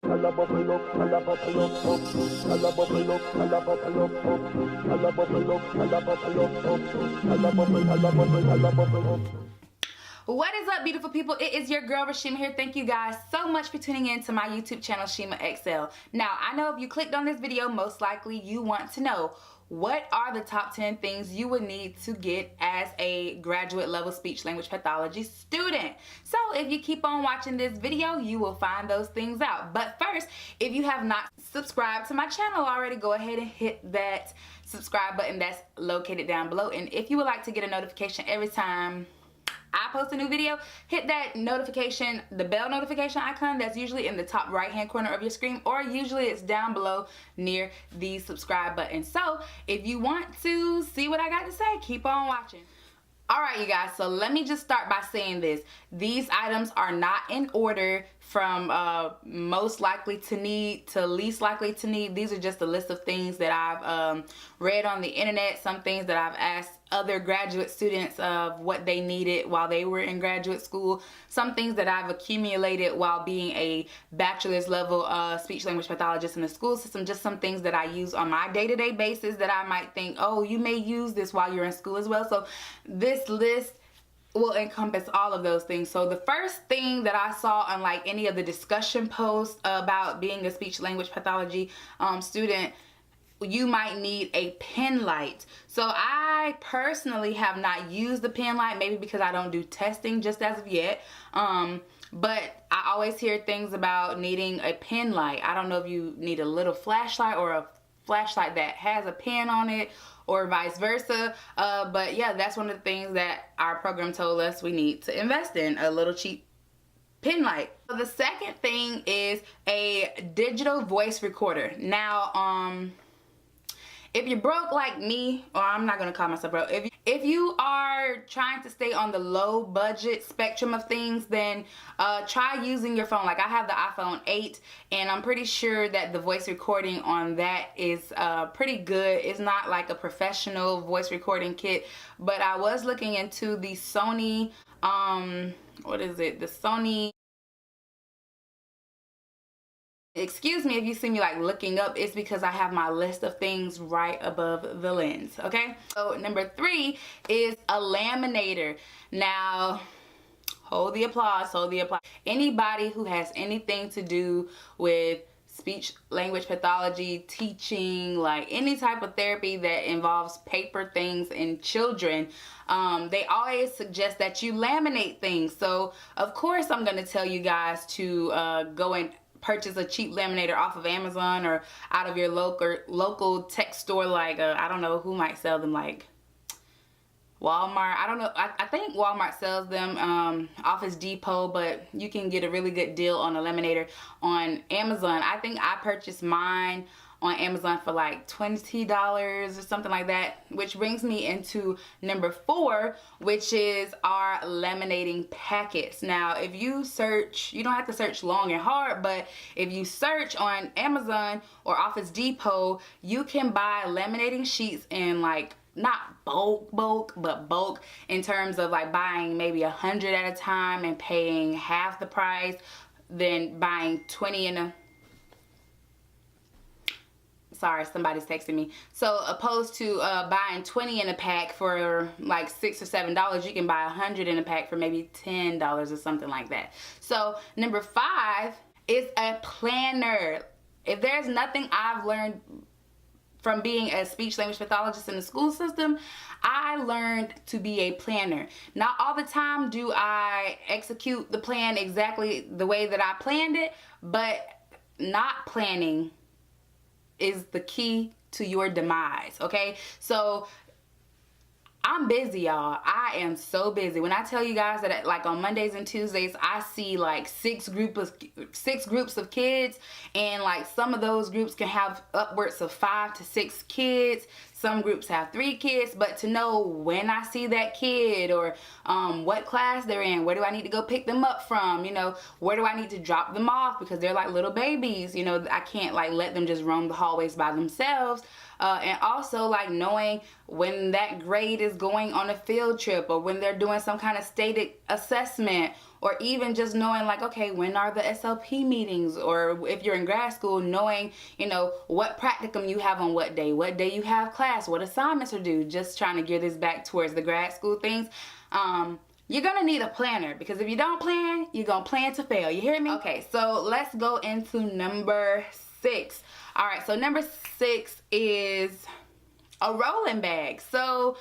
What is up, beautiful people? It is your girl Rashima here. Thank you guys so much for tuning in to my YouTube channel, Shima XL. Now, I know if you clicked on this video, most likely you want to know what are the top 10 things you would need to get as a graduate level speech language pathology student. So if you keep on watching this video, you will find those things out. But first, if you have not subscribed to my channel already, go ahead and hit that subscribe button that's located down below. And if you would like to get a notification every time I post a new video, hit that notification, the bell notification icon that's usually in the top right hand corner of your screen, or usually it's down below near the subscribe button. So if you want to see what I got to say, keep on watching. Alright, you guys, so let me just start by saying this. These items are not in order from most likely to need to least likely to need. These are just a list of things that I've read on the internet, some things that I've asked other graduate students of what they needed while they were in graduate school, some things that I've accumulated while being a bachelor's level speech language pathologist in the school system, just some things that I use on my day-to-day basis that I might think, oh, you may use this while you're in school as well. So this list will encompass all of those things. So the first thing that I saw on like any of the discussion posts about being a speech language pathology student, you might need a pen light. So I personally have not used the pen light, maybe because I don't do testing just as of yet. But I always hear things about needing a pen light. I don't know if you need a little flashlight or a flashlight that has a pen on it, or vice versa. But yeah, that's one of the things that our program told us we need to invest in, a little cheap pen light. So the second thing is a digital voice recorder. Now, if you're broke like me, or I'm not gonna call myself broke, if you are trying to stay on the low budget spectrum of things, then try using your phone. Like I have the iPhone 8, and I'm pretty sure that the voice recording on that is pretty good. It's not like a professional voice recording kit, but I was looking into the Sony, what is it? The Sony, excuse me if you see me like looking up, it's because I have my list of things right above the lens, okay? So number 3 is a laminator. Now, hold the applause, hold the applause. Anybody who has anything to do with speech language pathology, teaching, like any type of therapy that involves paper things in children, they always suggest that you laminate things. So of course I'm going to tell you guys to go and purchase a cheap laminator off of Amazon or out of your local tech store, like I don't know who might sell them, like Walmart. I don't know. I think Walmart sells them, Office Depot, but you can get a really good deal on a laminator on Amazon. I think I purchased mine on Amazon for like $20 or something like that, which brings me into number 4, which is our laminating packets. Now, if you search, you don't have to search long and hard, but if you search on Amazon or Office Depot, you can buy laminating sheets in like, not bulk, but bulk in terms of like buying maybe 100 at a time and paying half the price, then buying 20 in a, sorry, somebody's texting me. So opposed to buying 20 in a pack for like $6 or $7, you can buy 100 in a pack for maybe $10 or something like that. So number 5 is a planner. If there's nothing I've learned from being a speech language pathologist in the school system, I learned to be a planner. Not all the time do I execute the plan exactly the way that I planned it, but not planning is the key to your demise, okay? So I'm busy, y'all. I am so busy. When I tell you guys that like on Mondays and Tuesdays, I see like 6 groups of kids, and like some of those groups can have upwards of 5 to 6 kids. Some groups have 3 kids, but to know when I see that kid, or what class they're in, where do I need to go pick them up from, you know, where do I need to drop them off because they're like little babies, you know, I can't like let them just roam the hallways by themselves. And also like knowing when that grade is going on a field trip, or when they're doing some kind of stated assessment, or even just knowing like, okay, when are the SLP meetings, or if you're in grad school, knowing, you know, what practicum you have on what day you have class, what assignments are due, just trying to gear this back towards the grad school things. You're gonna need a planner, because if you don't plan, you're gonna plan to fail. You hear me? Okay, so let's go into number 6. All right, so number 6 is a rolling bag. So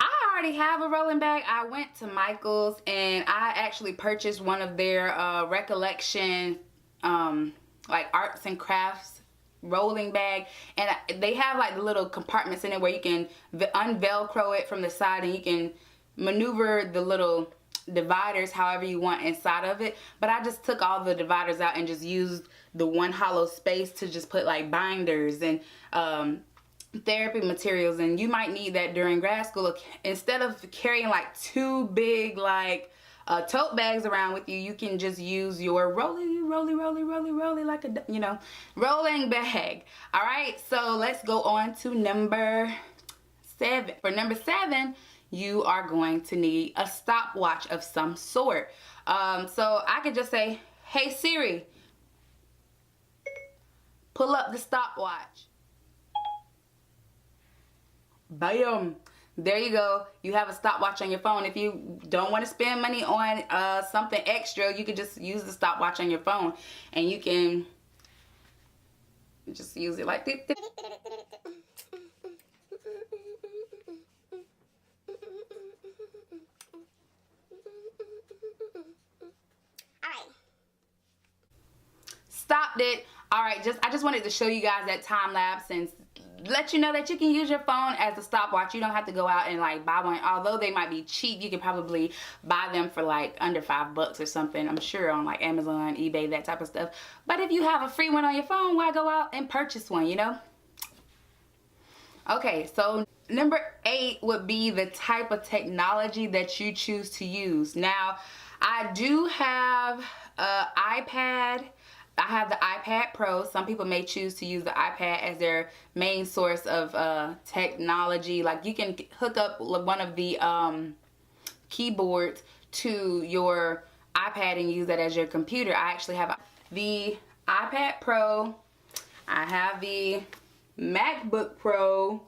I already have a rolling bag. I went to Michael's and I actually purchased one of their recollection like arts and crafts rolling bag, and they have like the little compartments in it where you can unvelcro it from the side, and you can maneuver the little dividers however you want inside of it. But I just took all the dividers out and just used the one hollow space to just put like binders and therapy materials. And you might need that during grad school. Instead of carrying like 2 big like tote bags around with you, you can just use your rolly like a, you know, rolling bag. All right, so let's go on to number 7. For number 7, you are going to need a stopwatch of some sort. So I could just say, hey Siri, pull up the stopwatch. Bam! There you go. You have a stopwatch on your phone. If you don't want to spend money on something extra, you can just use the stopwatch on your phone, and you can just use it like this. Stopped it. All right, I just wanted to show you guys that time lapse and let you know that you can use your phone as a stopwatch. You don't have to go out and like buy one. Although they might be cheap, you can probably buy them for like under $5 or something, I'm sure, on like Amazon, eBay, that type of stuff. But if you have a free one on your phone, why go out and purchase one, you know? Okay, so number 8 would be the type of technology that you choose to use. Now, I do have an iPad. I have the iPad Pro. Some people may choose to use the iPad as their main source of technology. Like, you can hook up one of the keyboards to your iPad and use that as your computer. I actually have the iPad Pro. I have the MacBook Pro.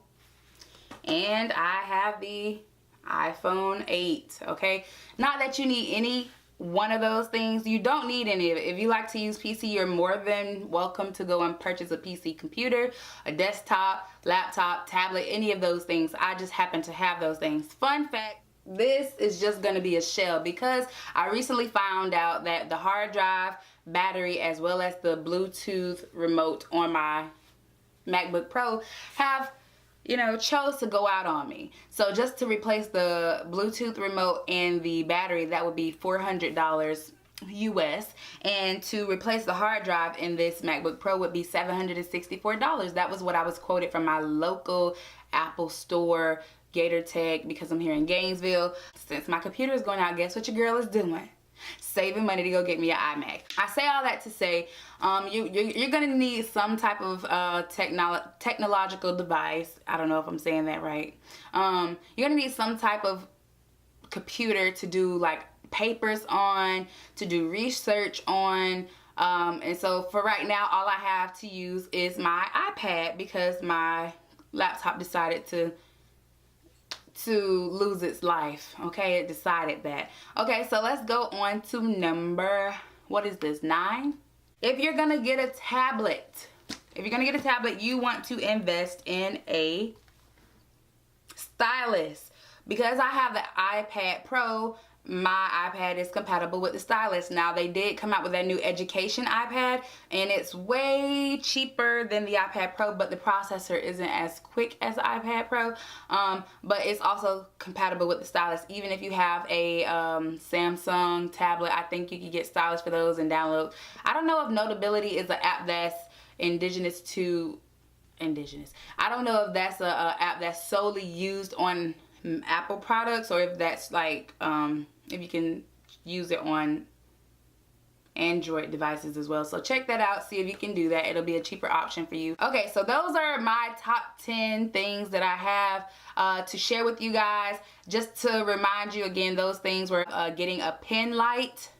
And I have the iPhone 8. Okay? Not that you need any one of those things. You don't need any of it. If you like to use PC, you're more than welcome to go and purchase a PC computer, a desktop, laptop, tablet, any of those things. I just happen to have those things. Fun fact, this is just going to be a shell, because I recently found out that the hard drive, battery, as well as the Bluetooth remote on my MacBook Pro have, you know, chose to go out on me. So just to replace the Bluetooth remote and the battery, that would be $400 US. And to replace the hard drive in this MacBook Pro would be $764. That was what I was quoted from my local Apple store, Gator Tech, because I'm here in Gainesville. Since my computer is going out, guess what your girl is doing? Saving money to go get me an iMac. I say all that to say, you're gonna need some type of technological device. I don't know if I'm saying that right. You're gonna need some type of computer to do like papers on, to do research on. And so for right now, all I have to use is my iPad, because my laptop decided to lose its life. Okay, it decided that. Okay, so let's go on to number, what is this, 9? If you're gonna get a tablet, you want to invest in a stylus. Because I have the iPad Pro, my iPad is compatible with the stylus. Now, they did come out with that new education iPad, and it's way cheaper than the iPad Pro, but the processor isn't as quick as the iPad Pro. But it's also compatible with the stylus. Even if you have a Samsung tablet, I think you can get stylus for those and download. I don't know if Notability is an app that's indigenous. I don't know if that's an app that's solely used on Apple products, or if that's like if you can use it on Android devices as well. So check that out, see if you can do that. It'll be a cheaper option for you. Okay, so those are my top 10 things that I have to share with you guys. Just to remind you again, those things were getting a pen light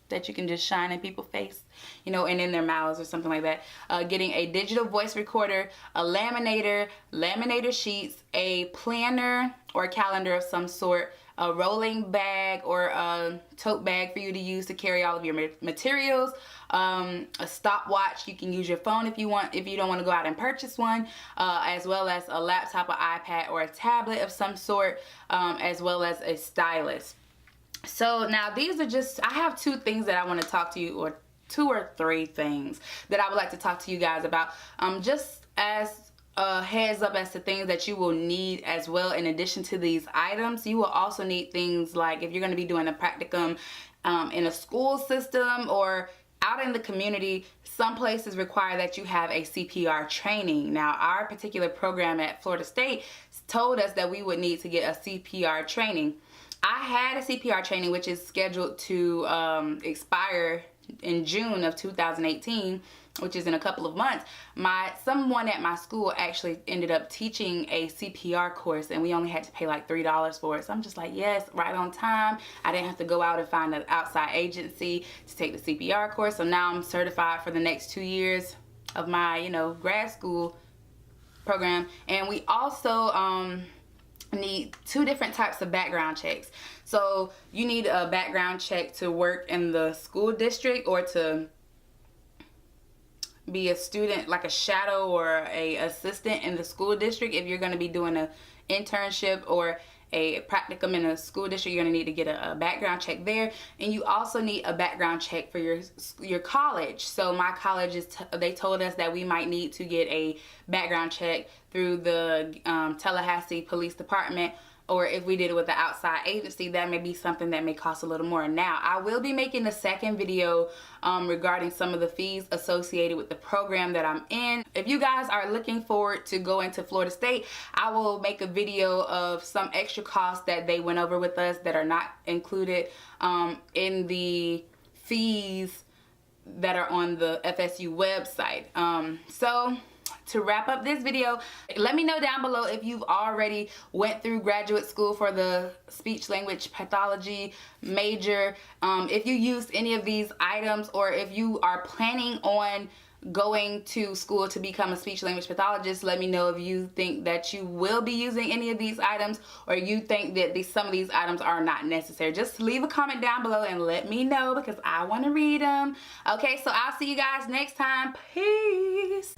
that you can just shine in people's face, you know, and in their mouths or something like that. Getting a digital voice recorder, a laminator, laminator sheets, a planner or a calendar of some sort, a rolling bag or a tote bag for you to use to carry all of your materials, a stopwatch. You can use your phone if you want, if you don't want to go out and purchase one, as well as a laptop, an iPad, or a tablet of some sort, as well as a stylus. So now these are just, I have two things that I want to talk to you, or two or three things that I would like to talk to you guys about, just as a heads up as to things that you will need as well. In addition to these items, you will also need things like, if you're going to be doing a practicum in a school system or out in the community, some places require that you have a CPR training. Now, our particular program at Florida State told us that we would need to get a CPR training. I had a CPR training which is scheduled to expire in June of 2018, which is in a couple of months. Someone at my school actually ended up teaching a CPR course, and we only had to pay like $3 for it. So I'm just like, yes, right on time. I didn't have to go out and find an outside agency to take the CPR course. So now I'm certified for the next 2 years of my, you know, grad school program. And we also need 2 different types of background checks. So you need a background check to work in the school district or to be a student, like a shadow or a assistant in the school district. If you're going to be doing an internship or a practicum in a school district, you're going to need to get a background check there. And you also need a background check for your college. So my college they told us that we might need to get a background check through the Tallahassee Police Department, or if we did it with the outside agency, that may be something that may cost a little more. Now, I will be making a second video regarding some of the fees associated with the program that I'm in. If you guys are looking forward to going to Florida State, I will make a video of some extra costs that they went over with us that are not included in the fees that are on the FSU website. So to wrap up this video, let me know down below if you've already went through graduate school for the speech language pathology major, if you used any of these items, or if you are planning on going to school to become a speech language pathologist. Let me know if you think that you will be using any of these items, or you think that some of these items are not necessary. Just leave a comment down below and let me know, because I want to read them. Okay, so I'll see you guys next time. Peace.